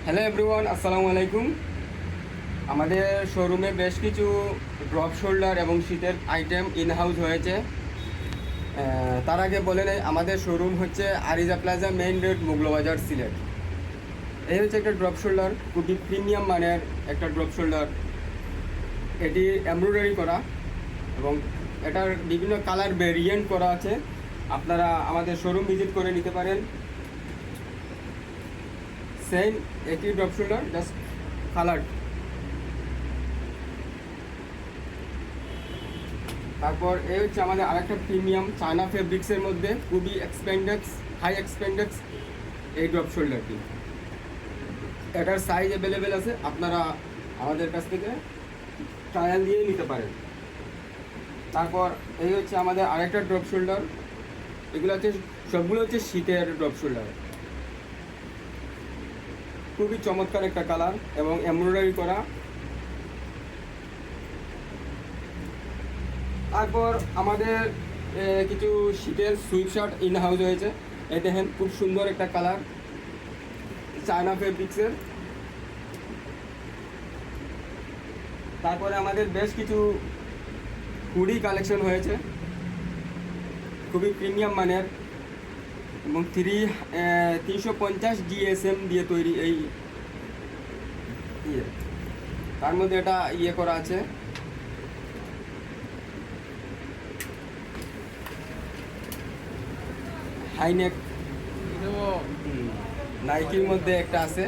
Hello everyone, আসসালামু আলাইকুম। আমাদের শোরুমে বেশ কিছু ড্রপ শোল্ডার এবং শীতের আইটেম ইন হাউস হয়েছে। তার আগে বলে নেই, আমাদের শোরুম হচ্ছে আরিজা plaza, main road, Mughalbazar, Sylhet. এই হচ্ছে একটা ড্রপ শোল্ডার, খুবই প্রিমিয়াম মানের একটা ড্রপ শোল্ডার। এটি এমব্রয়ডারি করা এবং এটার বিভিন্ন কালার ভেরিয়েন্ট করা আছে। আপনারা আমাদের শোরুম ভিজিট করে নিতে পারেন। সেম একই ড্রপ শোল্ডার, জাস্ট কালার। তারপর এই হচ্ছে আমাদের আরেকটা প্রিমিয়াম চায়না ফেব্রিক্সের মধ্যে খুবই এক্সপেন্ডেক্স, হাই এক্সপেন্ডেক্স এই ড্রপ শোল্ডারটি। এটার সাইজ অ্যাভেলেবেল আছে, আপনারা আমাদের কাছ থেকে ট্রায়াল দিয়ে নিতে পারেন। তারপর এই হচ্ছে আমাদের আরেকটা ড্রপ শোল্ডার। এগুলো হচ্ছে সবগুলো হচ্ছে শীতের ড্রপ শোল্ডার। খুবই চমৎকার একটা কালার এবং এমব্রয়ডারি করা। তারপর আমাদের কিছু শীতের সুইপ শার্ট ইন হাউস হয়েছে। এই দেখেন, খুব সুন্দর একটা কালার, চায়না ফেব্রিক্সের। তারপরে আমাদের বেশ কিছু হুডি কালেকশন হয়েছে, খুবই প্রিমিয়াম মানের এবং 350 GSM দিয়ে তৈরি এই ইয়ে। তার মধ্যে এটা ইয়ে করা আছে, হাইনেক, নাইকির মধ্যে একটা আছে।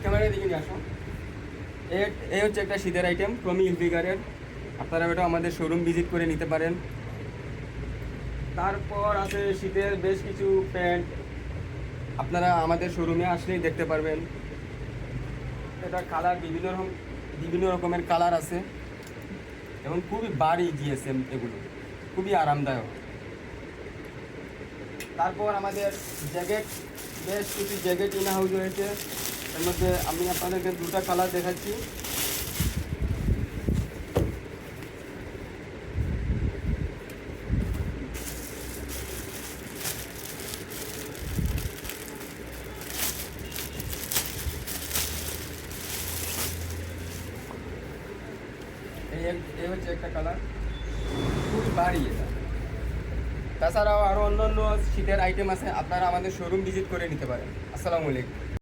ক্যামেরার দিকে নিয়ে আসো। এই হচ্ছে একটা শীতের আইটেম, টমি হিলফিগারের। আপনারা এটা আমাদের শোরুম ভিজিট করে নিতে পারেন। তারপর আছে শীতের বেশ কিছু প্যান্ট, আপনারা আমাদের শোরুমে আসলেই দেখতে পারবেন। এটা কালার বিভিন্ন রকমের কালার আছে এবং খুবই ভারী জিএসএম, এগুলো খুবই আরামদায়ক। তারপর আমাদের জ্যাকেট, বেশ কিছু জ্যাকেট ইন হাউস হয়েছে। এর মধ্যে আমি আপনাদেরকে দুটো কালার দেখাচ্ছি। এই হচ্ছে একটা কালার, খুবই ভারী এটা। তাছাড়াও আরও অন্য অন্য শীতের আইটেম আছে, আপনারা আমাদের শোরুম ভিজিট করে নিতে পারেন। আসসালামু আলাইকুম।